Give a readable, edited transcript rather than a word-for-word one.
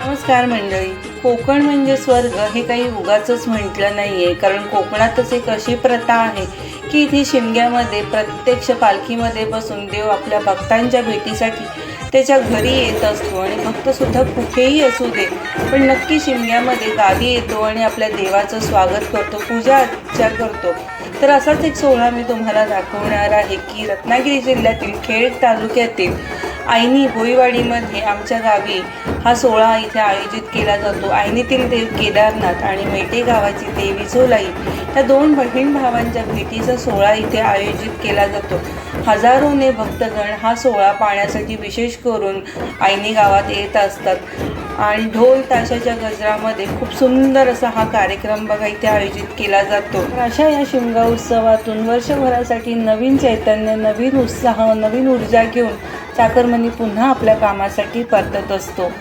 नमस्कार मंडळी. कोकण म्हणजे स्वर्ग हे काही उगाचच म्हटलं नाही आहे, कारण कोकणातच एक अशी प्रथा आहे की इथे शिमग्यामध्ये प्रत्यक्ष पालखीमध्ये बसून देव आपल्या भक्तांच्या भेटीसाठी त्याच्या घरी येत असतो. आणि भक्तसुद्धा कुठेही असू दे, पण नक्की शिमग्यामध्ये गावी येतो आणि आपल्या देवाचं स्वागत करतो, पूजा अर्चा करतो. तर असाच एक सोहळा मी तुम्हाला दाखवणार आहे की रत्नागिरी जिल्ह्यातील खेड तालुक्यातील आयनी भोईवाडीमध्ये आमच्या गावी हा सोहळा इथे आयोजित केला जातो. आयनीतील देव केदारनाथ आणि मेटे गावाची देवी झोलाई या दोन बहीण भावांच्या भेटीचा सोहळा इथे आयोजित केला जातो. हजारोने भक्तगण हा सोहळा पाहण्यासाठी विशेष करून आयनी गावात येत असतात आणि ढोल ताशाच्या गजरामध्ये खूप सुंदर असा हा कार्यक्रम बघा इथे आयोजित केला जातो. अशा या शिमगा उत्सवातून वर्षभरासाठी नवीन चैतन्य, नवीन उत्साह, नवीन ऊर्जा घेऊन चाकरमनी पुन्हा आपल्या कामासाठी परतत असतो.